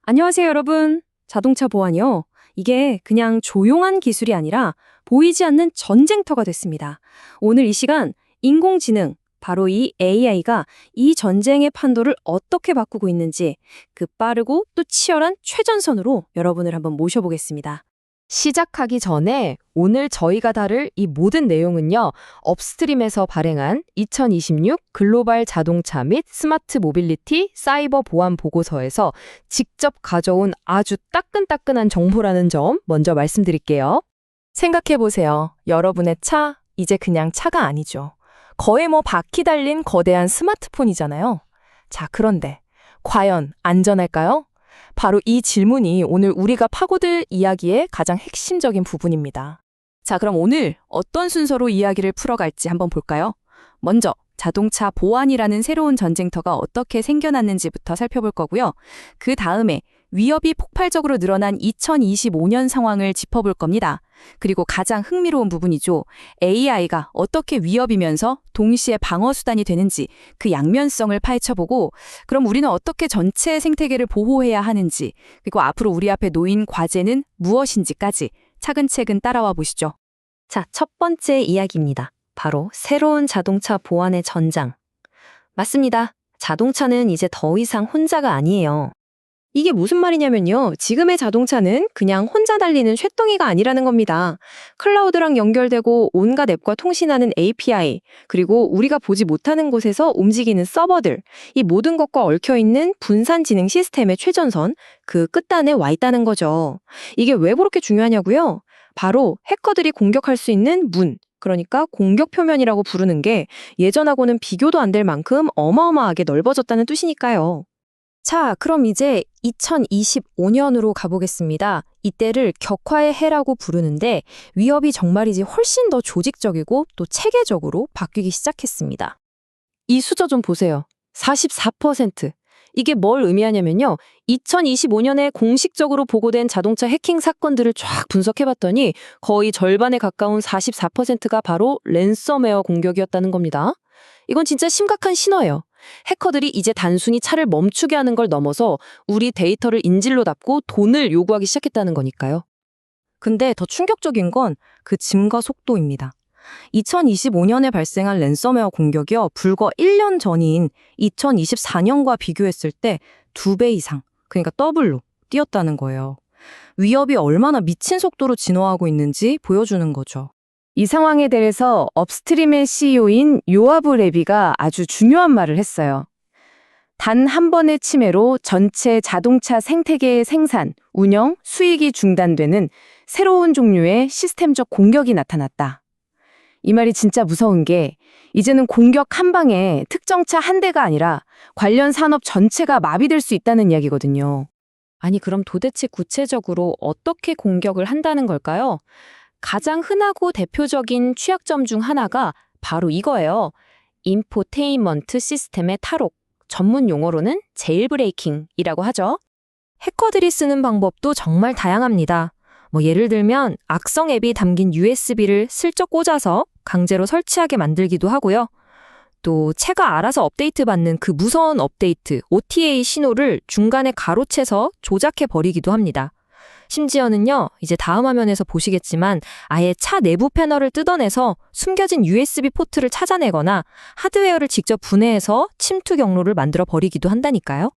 안녕하세요, 여러분. 자동차 보안이요. 이게 그냥 조용한 기술이 아니라 보이지 않는 전쟁터가 됐습니다. 오늘 이 시간 인공지능, 바로 이 AI가 이 전쟁의 판도를 어떻게 바꾸고 있는지 그 빠르고 또 치열한 최전선으로 여러분을 한번 모셔보겠습니다. 시작하기 전에 오늘 저희가 다룰 이 모든 내용은요, 업스트림에서 발행한 2026 글로벌 자동차 및 스마트 모빌리티 사이버 보안 보고서에서 직접 가져온 아주 따끈따끈한 정보라는 점 먼저 말씀드릴게요. 생각해보세요. 여러분의 차, 이제 그냥 차가 아니죠. 거의 바퀴 달린 거대한 스마트폰이잖아요. 자, 그런데 과연 안전할까요? 바로 이 질문이 오늘 우리가 파고들 이야기의 가장 핵심적인 부분입니다. 자, 그럼 오늘 어떤 순서로 이야기를 풀어갈지 한번 볼까요? 먼저 자동차 보안이라는 새로운 전쟁터가 어떻게 생겨났는지부터 살펴볼 거고요. 그 다음에 위협이 폭발적으로 늘어난 2025년 상황을 짚어볼 겁니다. 그리고 가장 흥미로운 부분이죠. AI가 어떻게 위협이면서 동시에 방어 수단이 되는지 그 양면성을 파헤쳐보고, 그럼 우리는 어떻게 전체 생태계를 보호해야 하는지, 그리고 앞으로 우리 앞에 놓인 과제는 무엇인지까지 차근차근 따라와 보시죠. 자, 첫 번째 이야기입니다. 바로 새로운 자동차 보안의 전장. 맞습니다. 자동차는 이제 더 이상 혼자가 아니에요. 이게 무슨 말이냐면요. 지금의 자동차는 그냥 혼자 달리는 쇳덩이가 아니라는 겁니다. 클라우드랑 연결되고 온갖 앱과 통신하는 API, 그리고 우리가 보지 못하는 곳에서 움직이는 서버들, 이 모든 것과 얽혀있는 분산지능 시스템의 최전선, 그 끝단에 와 있다는 거죠. 이게 왜 그렇게 중요하냐고요? 바로 해커들이 공격할 수 있는 문, 그러니까 공격 표면이라고 부르는 게 예전하고는 비교도 안 될 만큼 어마어마하게 넓어졌다는 뜻이니까요. 자, 그럼 이제 2025년으로 가보겠습니다. 이때를 격화의 해라고 부르는데 위협이 정말이지 훨씬 더 조직적이고 또 체계적으로 바뀌기 시작했습니다. 이 숫자 좀 보세요. 44%. 이게 뭘 의미하냐면요. 2025년에 공식적으로 보고된 자동차 해킹 사건들을 쫙 분석해봤더니 거의 절반에 가까운 44%가 바로 랜섬웨어 공격이었다는 겁니다. 이건 진짜 심각한 신호예요. 해커들이 이제 단순히 차를 멈추게 하는 걸 넘어서 우리 데이터를 인질로 담고 돈을 요구하기 시작했다는 거니까요. 근데 더 충격적인 건 그 증가 속도입니다. 2025년에 발생한 랜섬웨어 공격이요, 불과 1년 전인 2024년과 비교했을 때 2배 이상, 그러니까 더블로 뛰었다는 거예요. 위협이 얼마나 미친 속도로 진화하고 있는지 보여주는 거죠. 이 상황에 대해서 업스트림의 CEO인 요아브 레비가 아주 중요한 말을 했어요. 단 한 번의 침해로 전체 자동차 생태계의 생산, 운영, 수익이 중단되는 새로운 종류의 시스템적 공격이 나타났다. 이 말이 진짜 무서운 게 이제는 공격 한 방에 특정 차 한 대가 아니라 관련 산업 전체가 마비될 수 있다는 이야기거든요. 아니, 그럼 도대체 구체적으로 어떻게 공격을 한다는 걸까요? 가장 흔하고 대표적인 취약점 중 하나가 바로 이거예요. 인포테인먼트 시스템의 탈옥, 전문 용어로는 제일브레이킹이라고 하죠. 해커들이 쓰는 방법도 정말 다양합니다. 예를 들면 악성 앱이 담긴 USB를 슬쩍 꽂아서 강제로 설치하게 만들기도 하고요. 또 차가 알아서 업데이트 받는 그 무서운 업데이트, OTA 신호를 중간에 가로채서 조작해 버리기도 합니다. 심지어는요, 이제 다음 화면에서 보시겠지만 아예 차 내부 패널을 뜯어내서 숨겨진 USB 포트를 찾아내거나 하드웨어를 직접 분해해서 침투 경로를 만들어 버리기도 한다니까요.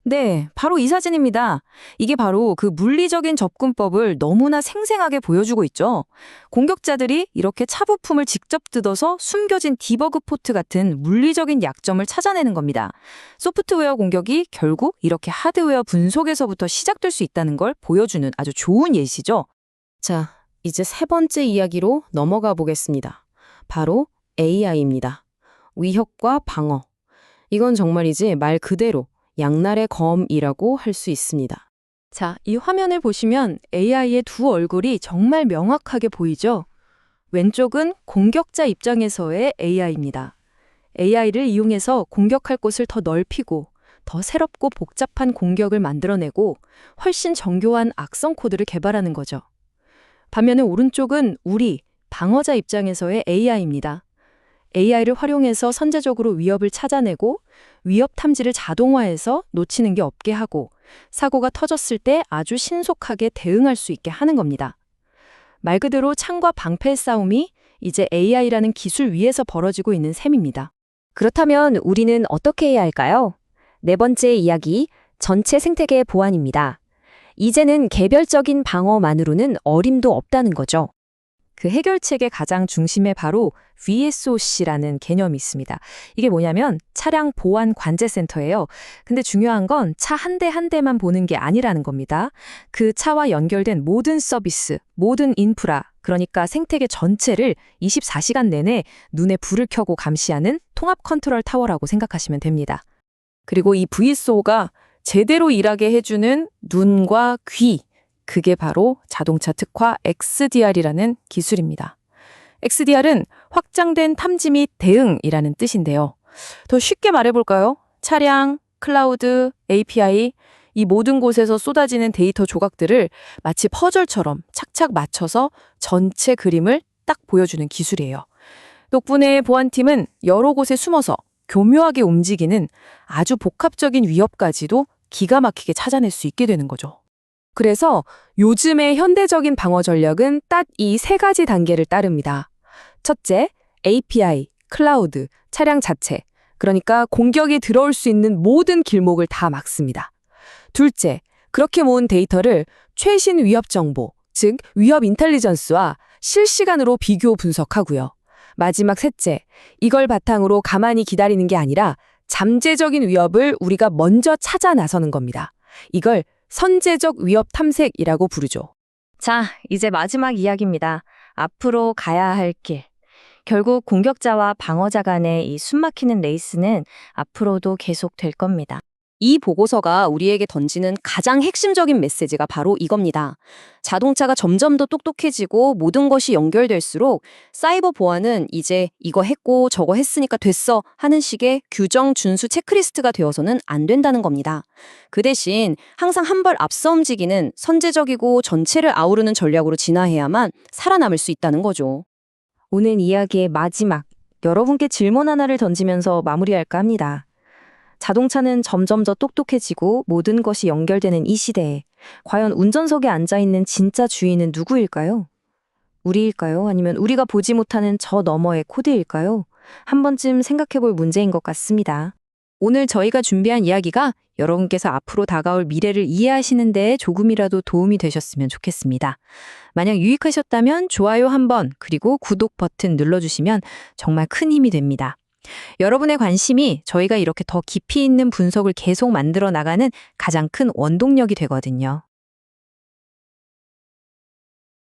네, 바로 이 사진입니다. 이게 바로 그 물리적인 접근법을 너무나 생생하게 보여주고 있죠. 공격자들이 이렇게 차 부품을 직접 뜯어서 숨겨진 디버그 포트 같은 물리적인 약점을 찾아내는 겁니다. 소프트웨어 공격이 결국 이렇게 하드웨어 분석에서부터 시작될 수 있다는 걸 보여주는 아주 좋은 예시죠. 자, 이제 세 번째 이야기로 넘어가 보겠습니다. 바로 AI입니다. 위협과 방어. 이건 정말이지 말 그대로 양날의 검이라고 할 수 있습니다. 자, 이 화면을 보시면 AI의 두 얼굴이 정말 명확하게 보이죠? 왼쪽은 공격자 입장에서의 AI입니다. AI를 이용해서 공격할 곳을 더 넓히고 더 새롭고 복잡한 공격을 만들어내고 훨씬 정교한 악성 코드를 개발하는 거죠. 반면에 오른쪽은 우리 방어자 입장에서의 AI입니다. AI를 활용해서 선제적으로 위협을 찾아내고 위협 탐지를 자동화해서 놓치는 게 없게 하고 사고가 터졌을 때 아주 신속하게 대응할 수 있게 하는 겁니다. 말 그대로 창과 방패의 싸움이 이제 AI라는 기술 위에서 벌어지고 있는 셈입니다. 그렇다면 우리는 어떻게 해야 할까요? 네 번째 이야기, 전체 생태계의 보완입니다. 이제는 개별적인 방어만으로는 어림도 없다는 거죠. 그 해결책의 가장 중심에 바로 VSOC라는 개념이 있습니다. 이게 뭐냐면 차량 보안 관제 센터예요. 근데 중요한 건 차 한 대 한 대만 보는 게 아니라는 겁니다. 그 차와 연결된 모든 서비스, 모든 인프라, 그러니까 생태계 전체를 24시간 내내 눈에 불을 켜고 감시하는 통합 컨트롤 타워라고 생각하시면 됩니다. 그리고 이 VSO가 제대로 일하게 해주는 눈과 귀, 그게 바로 자동차 특화 XDR이라는 기술입니다. XDR은 확장된 탐지 및 대응이라는 뜻인데요. 더 쉽게 말해볼까요? 차량, 클라우드, API, 이 모든 곳에서 쏟아지는 데이터 조각들을 마치 퍼즐처럼 착착 맞춰서 전체 그림을 딱 보여주는 기술이에요. 덕분에 보안팀은 여러 곳에 숨어서 교묘하게 움직이는 아주 복합적인 위협까지도 기가 막히게 찾아낼 수 있게 되는 거죠. 그래서 요즘의 현대적인 방어 전략은 딱 이 세 가지 단계를 따릅니다. 첫째, API, 클라우드, 차량 자체. 그러니까 공격이 들어올 수 있는 모든 길목을 다 막습니다. 둘째, 그렇게 모은 데이터를 최신 위협 정보, 즉 위협 인텔리전스와 실시간으로 비교 분석하고요. 마지막 셋째, 이걸 바탕으로 가만히 기다리는 게 아니라 잠재적인 위협을 우리가 먼저 찾아 나서는 겁니다. 이걸 선제적 위협 탐색이라고 부르죠. 자, 이제 마지막 이야기입니다. 앞으로 가야 할 길. 결국 공격자와 방어자 간의 이 숨막히는 레이스는 앞으로도 계속 될 겁니다. 이 보고서가 우리에게 던지는 가장 핵심적인 메시지가 바로 이겁니다. 자동차가 점점 더 똑똑해지고 모든 것이 연결될수록 사이버 보안은 이제 이거 했고 저거 했으니까 됐어 하는 식의 규정 준수 체크리스트가 되어서는 안 된다는 겁니다. 그 대신 항상 한 발 앞서 움직이는 선제적이고 전체를 아우르는 전략으로 진화해야만 살아남을 수 있다는 거죠. 오늘 이야기의 마지막, 여러분께 질문 하나를 던지면서 마무리할까 합니다. 자동차는 점점 더 똑똑해지고 모든 것이 연결되는 이 시대에 과연 운전석에 앉아있는 진짜 주인은 누구일까요? 우리일까요? 아니면 우리가 보지 못하는 저 너머의 코드일까요? 한 번쯤 생각해볼 문제인 것 같습니다. 오늘 저희가 준비한 이야기가 여러분께서 앞으로 다가올 미래를 이해하시는 데 조금이라도 도움이 되셨으면 좋겠습니다. 만약 유익하셨다면 좋아요 한번 그리고 구독 버튼 눌러주시면 정말 큰 힘이 됩니다. 여러분의 관심이 저희가 이렇게 더 깊이 있는 분석을 계속 만들어 나가는 가장 큰 원동력이 되거든요.